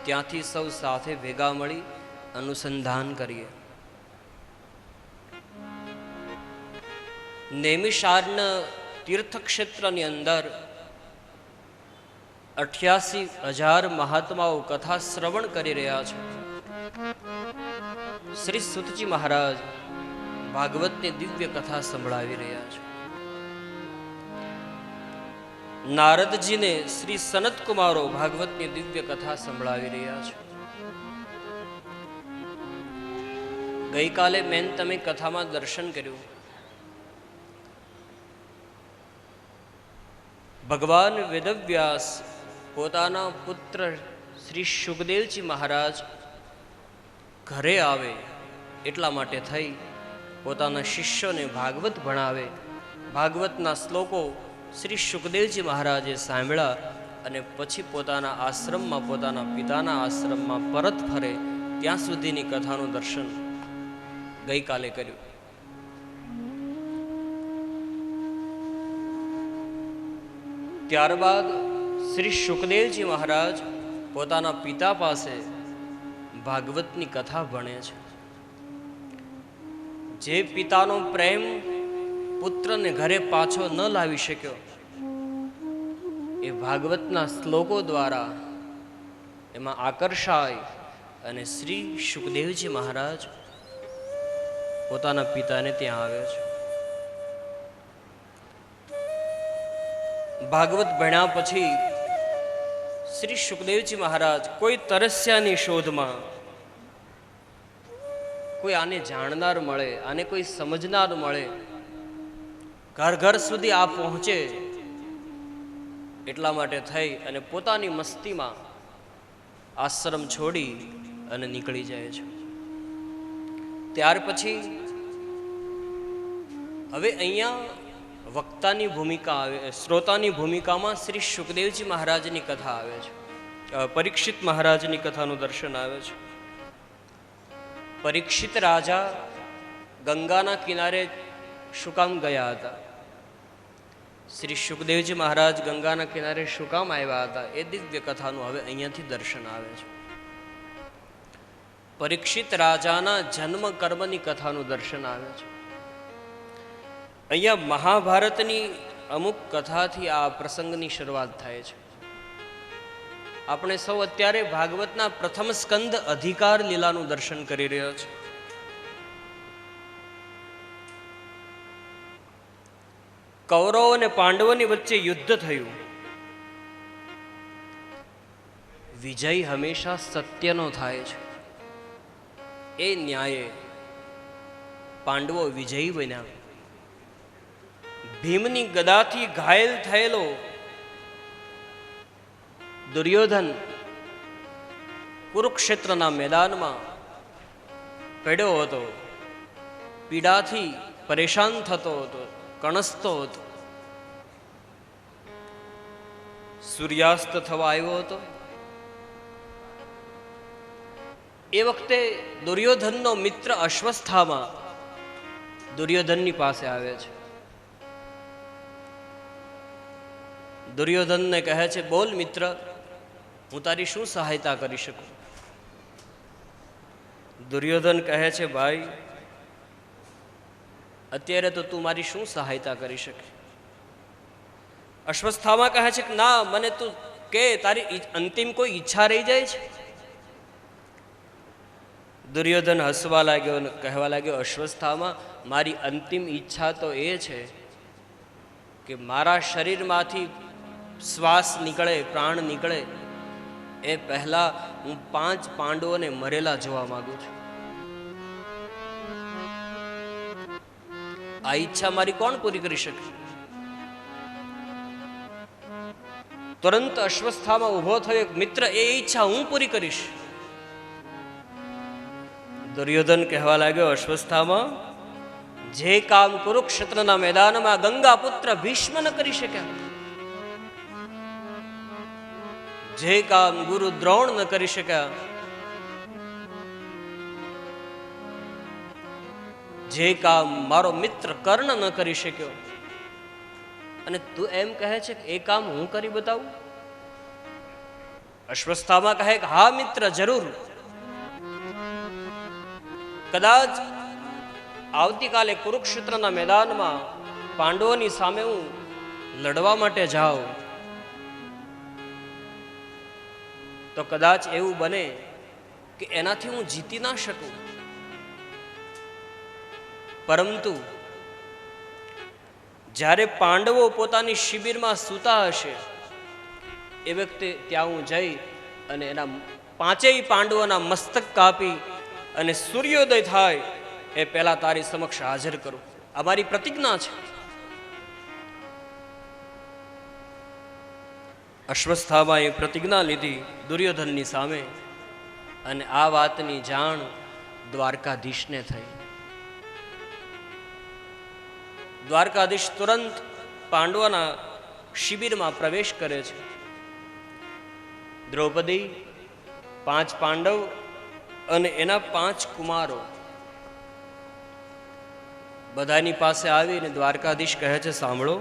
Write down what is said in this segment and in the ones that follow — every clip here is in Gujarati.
ત્યાંથી સૌ સાથે ભેગા મળી અનુસંધાન કરીએ. નૈમિષારણ્ય તીર્થક્ષેત્રની અંદર 88,000 મહાત્માઓ કથા શ્રવણ કરી રહ્યા છે. શ્રી સુતજી મહારાજ ભાગવતની દિવ્ય કથા સંભળાવી રહ્યા છે. નારદજીને શ્રી સનત કુમારો ભાગવતની દિવ્ય કથા સંભળાવી રહ્યા છે. ગઈકાલે મેં તમે કથામાં દર્શન કર્યું. ભગવાન વેદવ્યાસ પોતાના પુત્ર શ્રી સુખદેવજી મહારાજ ઘરે આવે એટલા માટે થઈ પોતાના શિષ્યોને ભાગવત ભણાવે. ભાગવતના શ્લોકો શ્રી સુખદેવજી મહારાજે સાંભળ્યા અને પછી પોતાના આશ્રમમાં, પોતાના પિતાના આશ્રમમાં પરત ફરે ત્યાં સુધીની કથાનું દર્શન ગઈકાલે કર્યું. ત્યારબાદ શ્રી સુખદેવજી મહારાજ પોતાના પિતા પાસે ભાગવતની કથા ભણે છે. જે પિતાનો પ્રેમ પુત્રને ઘરે પાછો ન લાવી શક્યો એ ભાગવતના શ્લોકો દ્વારા એમાં આકર્ષાય અને શ્રી સુખદેવજી મહારાજ પોતાના પિતાને ત્યાં આવે છે. ભાગવત ભણ્યા પછી શ્રી સુખદેવજી મહારાજ કોઈ તરસ્યાની શોધમાં, કોઈ આને જાણનાર મળે, આને કોઈ સમજનાર મળે, ઘર ઘર સુધી આ પહોંચે એટલા માટે થઈ અને પોતાની મસ્તીમાં આશ્રમ છોડી અને નીકળી જાય છે. ત્યાર પછી હવે અહીંયા વક્તાની ભૂમિકા આવે, શ્રોતાની ભૂમિકામાં શ્રી સુખદેવજી મહારાજની કથા આવે છે. પરીક્ષિત મહારાજની કથાનું દર્શન આવે છે. પરીક્ષિત રાજા ગંગાના કિનારે શું કામ ગયા હતા? શ્રી સુખદેવજી મહારાજ ગંગાના કિનારે શું કામ આવ્યા હતા? એ દિવ્ય કથાનું હવે અહીંયાથી દર્શન આવે છે. પરીક્ષિત રાજાના જન્મ કર્મની કથાનું દર્શન આવે છે. અહીંયા મહાભારતની અમુક કથાથી આ પ્રસંગની શરૂઆત થાય છે. આપણે સૌ અત્યારે ભાગવતના પ્રથમ સ્કંદ અધિકાર લીલાનું દર્શન કરી રહ્યા છે. કૌરવો અને પાંડવોની વચ્ચે યુદ્ધ થયું. વિજય હંમેશા સત્યનો થાય છે. એ ન્યાયે પાંડવો વિજયી બન્યા. ભીમની ગદાથી ઘાયલ થયેલો દુર્યોધન કુરુક્ષેત્રના મેદાનમાં પડ્યો હતો. પીડાથી પરેશાન થતો હતો, કણસતો હતો. સૂર્યાસ્ત થવા આવ્યો હતો. એ વખતે દુર્યોધનનો મિત્ર અશ્વસ્થામા દુર્યોધનની પાસે આવે છે. દુર્યોધનને કહે છે, બોલ મિત્ર, હું તારી શું સહાયતા કરી શકું? દુર્યોધન કહે છે, ભાઈ અત્યારે તો તું મારી શું સહાયતા કરી શકે? અશ્વસ્થામા કહે છે કે ના, મને તું કે તારી અંતિમ કોઈ ઈચ્છા રહી જાય છે? દુર્યોધન હસવા લાગ્યો અને કહેવા લાગ્યો, અશ્વસ્થામા, મારી અંતિમ ઈચ્છા તો એ છે કે મારા શરીરમાંથી શ્વાસ નીકળે, પ્રાણ નીકળે એ પહેલા હું 5 પાંડવોને મરેલા જોવા માંગુ છું. આ ઈચ્છા મારી કોણ પૂરી કરી શકે? તુરંત અશ્વસ્થામાં ઉભો થયો, મિત્ર, એ ઈચ્છા હું પૂરી કરીશ. દુર્યોધન કહેવા લાગ્યો, અશ્વસ્થામાં, જે કામ કુરુક્ષેત્રના મેદાનમાં ગંગા પુત્ર ભીષ્મ ન કરી શક્યા, જે કામ ગુરુ દ્રોણ ન કરી શક્યા, જે કામ મારો મિત્ર કર્ણ ન કરી શક્યો, અને તું એમ કહે છે કે એ કામ હું કરી બતાવું? અશ્વસ્થામા કહે કે હા મિત્ર, જરૂર. કદાચ આવતીકાલે કુરુક્ષેત્રના મેદાનમાં પાંડવોની સામે હું લડવા માટે જાઉં તો કદાચ એવું બને કે એનાથી હું જીતી ના શકું, પરંતુ જ્યારે પાંડવો પોતાની શિબિરમાં સૂતા હશે એ વખતે ત્યાં હું જઈ અને એના પાંચેય પાંડવોના મસ્તક કાપી અને સૂર્યોદય થાય એ પહેલા તારી સમક્ષ હાજર કરું. આ મારી પ્રતિજ્ઞા છે. અશ્વસ્થામાએ પ્રતિજ્ઞા લીધી દુર્યોધનની સામે, અને આ વાતની જાણ દ્વારકાધીશને થઈ. દ્વારકાધીશ તુરંત પાંડવોના શિબિરમાં પ્રવેશ કરે છે. દ્રૌપદી, 5 પાંડવ અને એના 5 કુમારો બધાની પાસે આવીને દ્વારકાધીશ કહે છે, સાંભળો,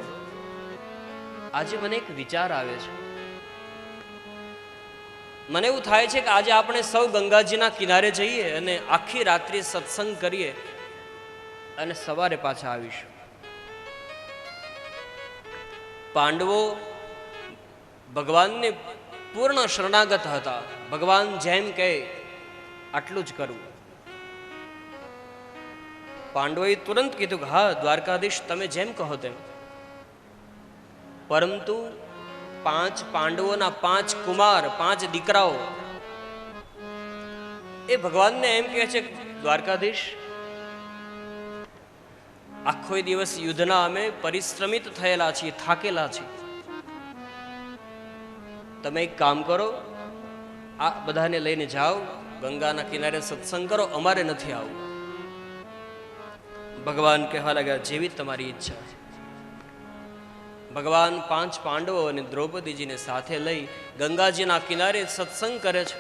આજે મને એક વિચાર આવે છે. મને એવું થાય છે કે આજે આપણે સૌ ગંગાજીના કિનારે જઈએ અને આખી રાત્રિ સત્સંગ કરીએ અને સવારે પાછા આવીશું. પાંડવો ભગવાનને પૂર્ણ શરણાગત હતા. ભગવાન જેમ કહે આટલું જ કરવું. પાંડવોએ તુરંત કીધું કે હા દ્વારકાધીશ, તમે જેમ કહો તેમ. પરંતુ 5 પાંડવોના 5 કુમાર, 5 દીકરાઓ એ ભગવાનને એમ કહે છે, દ્વારકાધીશ, આખો દિવસ યુદ્ધના અમે પરિશ્રમિત થયેલા છીએ, થાકેલા છીએ. તમે એક કામ કરો, આ બધાને લઈને જાઓ, ગંગાના કિનારે સત્સંગ કરો, અમારે નથી આવવું. ભગવાન કહેવા લાગ્યા, જેવી તમારી ઈચ્છા. ભગવાન 5 પાંડવો અને દ્રૌપદીજીને સાથે લઈ ગંગાજીના કિનારે સત્સંગ કરે છે.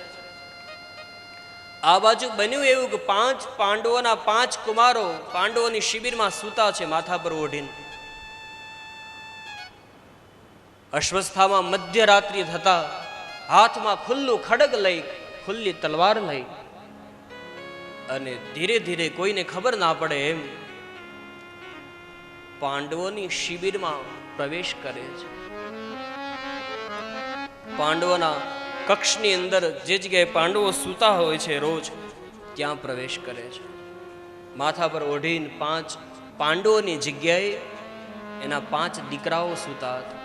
આ બાજુ બન્યું એવું કે 5 પાંડવોના 5 કુમારો પાંડવોની શિબિરમાં સૂતા છે, માથા પર ઓઢીને. અશ્વસ્થામાં મધ્યરાત્રિ થતા હાથમાં ખુલ્લું ખડગ લઈ, ખુલ્લી તલવાર લઈ અને ધીરે ધીરે કોઈને ખબર ના પડે એમ પાંડવોની શિબિરમાં પ્રવેશ કરે છે. પાંડવોના કક્ષની અંદર જે જગ્યાએ પાંડવો સૂતા હોય છે રોજ, ત્યાં પ્રવેશ કરે છે. માથા પર ઓઢીને 5 પાંડવોની જગ્યાએ એના 5 દીકરાઓ સૂતા હતા.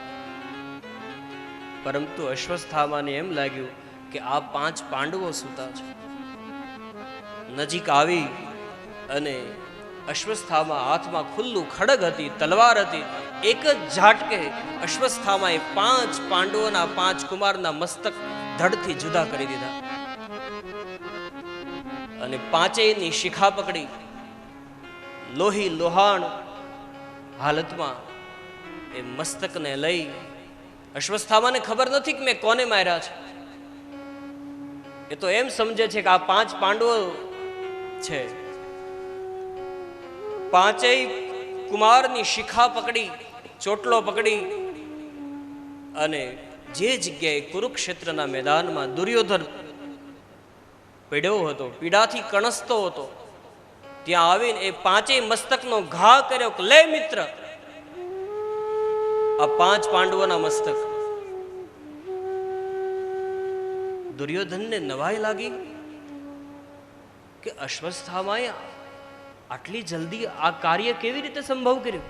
પરંતુ અશ્વસ્થામાને એમ લાગ્યું કે આ 5 પાંડવો સૂતા છે. નજીક આવી અને અશ્વસ્થામા હાથમાં ખુલ્લું ખડગ હતી, તલવાર હતી. એક જ ઝાટકે અશ્વસ્થામાએ 5 પાંડવોના 5 કુમારના મસ્તક ધડથી જુદા કરી દીધા અને પાંચેયની શિખા પકડી લોહી લોહાણ હાલતમાં એ મસ્તકને લઈ, અશ્વસ્થામાને ખબર નથી કે મેં કોને માર્યા છે. એ તો એમ સમજે છે કે આ 5 પાંડવો છે. પાંચેય કુમારની શિખા પકડી, ચોટલો પકડી અને જે જગ્યાએ કુરુક્ષેત્રના મેદાનમાં દુર્યોધન પીડ્યો હતો, પીડાથી કણસતો હતો, ત્યાં આવીને એ 5 મસ્તકનો ઘા કર્યો કે લે મિત્ર, આ 5 પાંડવોના મસ્તક. દુર્યોધનને નવાઈ લાગી કે અશ્વસ્થામાએ આટલી જલ્દી આ કાર્ય કેવી રીતે સંભવ કર્યું.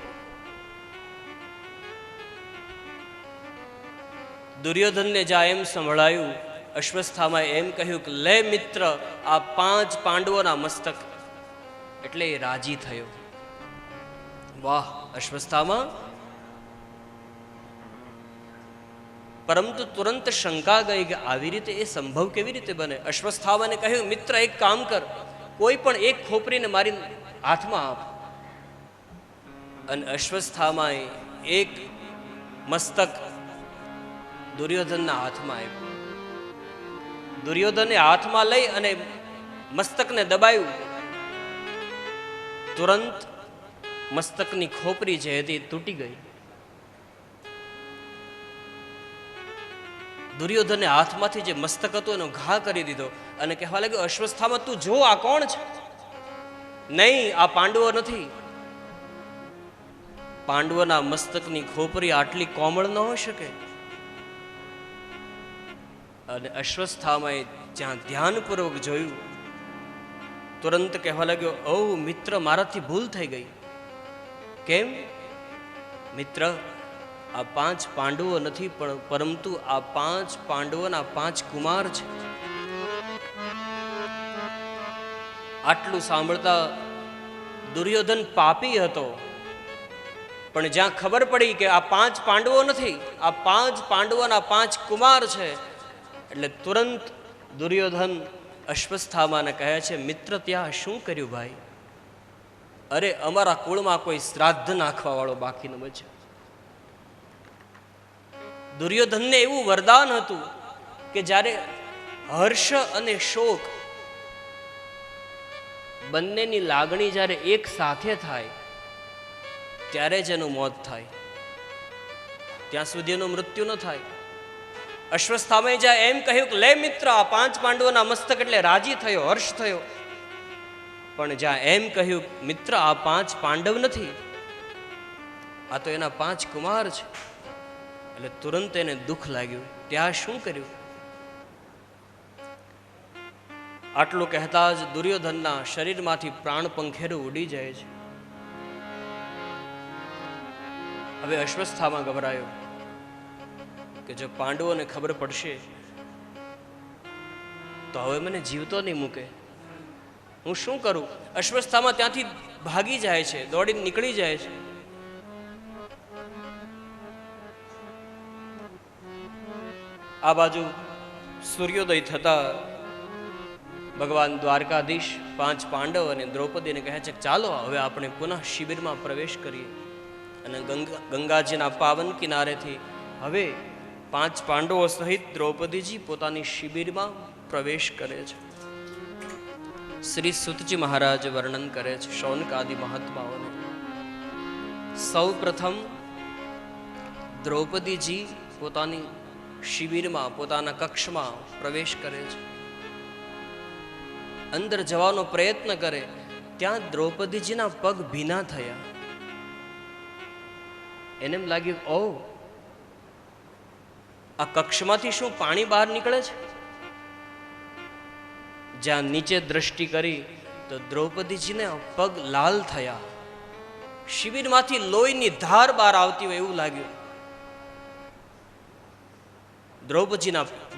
દુર્યોધનને જ્યાં એમ સંભળાયું, અશ્વસ્થામાએ એમ કહ્યું કે લે મિત્ર, આ 5 પાંડવોના મસ્તક. એટલે એ રાજી થયો. વાહ અશ્વસ્થામા. પરંતુ તુરંત શંકા ગઈ કે આવી રીતે એ સંભવ કેવી રીતે બને. અશ્વસ્થામાને કહ્યું, મિત્ર એક કામ કર, કોઈ પણ એક ખોપરીને મારી હાથમાં આપ. અને અશ્વસ્થામાએ એક મસ્તક દુર્યોધનના હાથમાં આપ્યું. દુર્યોધને હાથમાં લઈ અને મસ્તકને દબાયું. તુરંત મસ્તકની ખોપરી જે હતી તૂટી ગઈ. દુર્યોધને હાથમાંથી જે મસ્તક હતું એનો ઘા કરી દીધો અને કહેવા લાગ્યો, અશ્વસ્થામાં તું જો આ કોણ છે? નહીં, આ પાંડવો નથી. પાંડવોના મસ્તકની ખોપરી આટલી કોમળ ન હોઈ શકે. અને અશ્વસ્થામાએ જ્યાં ધ્યાનપૂર્વક જોયું, તુરંત કહેવા લાગ્યો, ઓ મિત્ર, મારાથી ભૂલ થઈ ગઈ. કેમ? મિત્ર, આ 5 પાંડવો નથી, પરંતુ આ 5 પાંડવોના 5 કુમાર છે. આટલું સાંભળતા દુર્યોધન પાપી હતો, પણ જ્યાં ખબર પડી કે આ 5 પાંડવો નથી, આ 5 પાંડવોના 5 કુમાર છે, એટલે તુરંત દુર્યોધન અશ્વસ્થામાને કહે છે, મિત્ર, ત્યાં શું કર્યું ભાઈ? અરે, અમારા કુળમાં કોઈ શ્રાદ્ધ નાખવા વાળો બાકી ન બચે. દુર્યોધનને એવું વરદાન હતું કે જ્યારે હર્ષ અને શોક બંનેની લાગણી જ્યારે એક સાથે થાય ત્યારે જ એનું મોત થાય, ત્યાં સુધી એનું મૃત્યુ ન થાય. અશ્વસ્થામાએ જ્યાં એમ કહ્યું કે લે મિત્ર, આ 5 પાંડવોના મસ્તક, એટલે રાજી થયો, હર્ષ થયો. પણ જ્યાં એમ કહ્યું, મિત્ર, આ 5 પાંડવ નથી, આ તો એના 5 કુમાર છે, એટલે તુરંત એને દુઃખ લાગ્યું. ત્યાં શું કર્યું? આટલું કહેતા જ દુર્યોધનના શરીરમાંથી પ્રાણ પંખેરું ઉડી જાય છે. હવે અશ્વસ્થામા ગભરાયો કે જો પાંડવોને ખબર પડશે તો હવે મને જીવતો નહીં મૂકે, હું શું કરું? અશ્વસ્થામા ત્યાંથી ભાગી જાય છે, દોડીને નીકળી જાય છે. આ બાજુ સૂર્યોદય થતા ભગવાન દ્વારકાધીશ 5 પાંડવ અને દ્રૌપદીને કહે છે, ચાલો હવે આપણે પુનઃ શિબિરમાં પ્રવેશ કરીએ. અને ગંગાજીના પાવન કિનારેથી હવે 5 પાંડવો સહિત દ્રૌપદીજી પોતાની શિબિરમાં પ્રવેશ કરે છે. શ્રી સુતજી મહારાજ વર્ણન કરે છે શૌનક આદિ મહાત્માઓને. સૌ પ્રથમ દ્રૌપદીજી પોતાની શિબિરમાં, પોતાના કક્ષમાં પ્રવેશ કરે છે. અંદર જવાનો પ્રયત્ન કરે ત્યાં દ્રૌપદીજીના પગ ભીના થયા. એને એમ લાગ્યું, ઓ, આ કક્ષમાંથી શું પાણી બહાર નીકળે છે? જ્યાં નીચે દ્રષ્ટિ કરી તો દ્રૌપદીજીને પગ લાલ થયા. શિબિરમાંથી લોહીની ધાર બહાર આવતી હોય એવું લાગ્યું.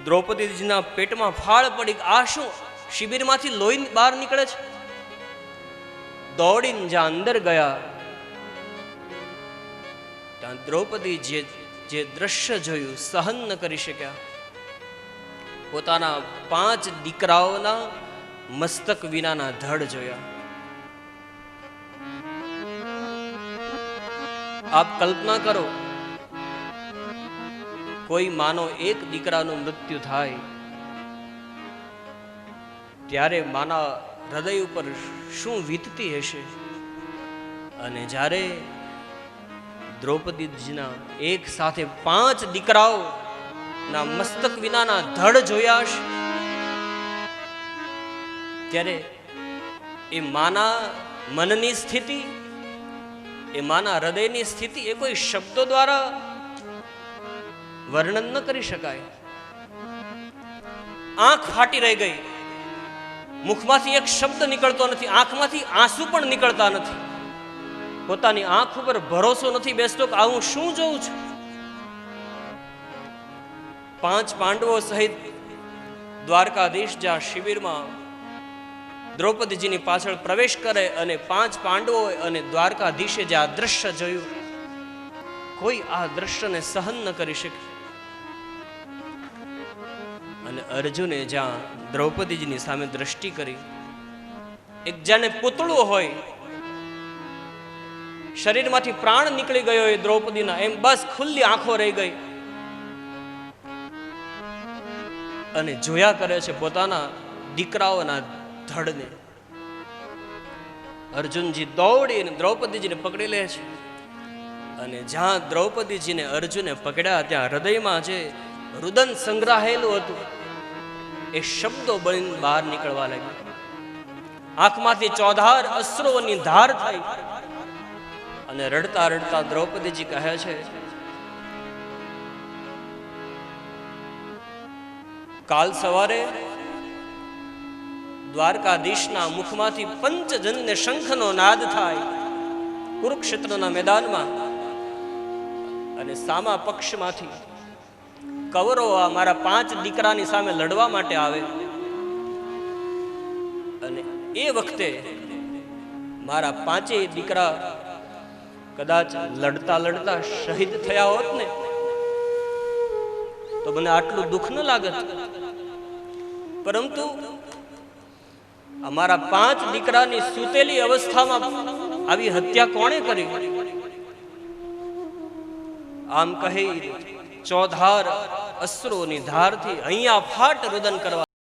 દ્રૌપદીજીના પેટમાં ફાળ પડી. આ શું? શિબિરમાંથી લોહી બહાર નીકળે છે. દોડીને જ્યાં અંદર ગયા ત્યાં દ્રૌપદી જે દ્રશ્ય જોયું સહન ન કરી શક્યા. પોતાના 5 દીકરાઓના મસ્તક વિનાના ધડ જોયા. આપ કલ્પના કરો, કોઈ માનો એક દીકરાનું મૃત્યુ થાય ત્યારે માના હૃદય ઉપર શું વીતતી હશે. અને જ્યારે દ્રૌપદીજીના એક સાથે 5 દીકરાઓ ના મસ્તક વિનાના ધડ જોયા હશે ત્યારે એ માના મનની સ્થિતિ, એ માના હૃદયની સ્થિતિ એ કોઈ શબ્દો દ્વારા વર્ણન ન કરી શકાય. આંખ ફાટી રહી ગઈ. મુખમાંથી એક શબ્દ નીકળતો નથી, આંખમાંથી આંસુ પણ નીકળતા નથી. પોતાની આંખ ઉપર ભરોસો નથી બેસતો કે આ હું શું જોઉં છું. 5 પાંડવો સહિત દ્વારકાધીશ જ્યાં શિબિરમાં દ્રૌપદીજીની પાછળ પ્રવેશ કરે અને 5 પાંડવો અને દ્વારકાધીશે જે આ દ્રશ્ય જોયું, કોઈ આ દ્રશ્યને સહન ન કરી શકે. અને અર્જુને જ્યાં દ્રૌપદીજીની સામે દ્રષ્ટિ કરી, એક જાણે પૂતળું હોય, શરીરમાંથી પ્રાણ નીકળી ગયો હોય દ્રૌપદીના, એમ બસ ખુલ્લી આંખો રહી ગઈ અને જોયા કરે છે પોતાના દીકરાઓના ધડને. અર્જુનજી દોડીને દ્રૌપદીજીને પકડી લે છે અને જ્યાં દ્રૌપદીજીને અર્જુને પકડ્યા ત્યાં હૃદયમાં જે રુદન સંગ્રહાયેલું હતું એ શબ્દો બની બહાર નીકળવા લાગ્યું. આંખમાંથી ચોધાર અશ્રુઓની ધાર થઈ અને રડતા રડતા દ્રૌપદીજી કહે છે, કાલ સવારે દ્વારકાધીશના મુખમાંથી પંચજન્ય શંખનો નાદ થાય કુરુક્ષેત્રના મેદાનમાં, અને સામા પક્ષમાંથી કૌરવો મારા 5 દીકરાની સામે લડવા માટે આવે, અને એ વખતે મારા 5 દીકરા કદાચ લડતા લડતા શહીદ થયા હોત ને તો મને આટલું દુઃખ ન લાગત. પરંતુ અમારા 5 દીકરાની સૂતેલી અવસ્થામાં આવી હત્યા કોણે કરી? આમ કહી ચોધાર અશ્રુની ધારથી અહીંયા ફાટ રુદન કરવા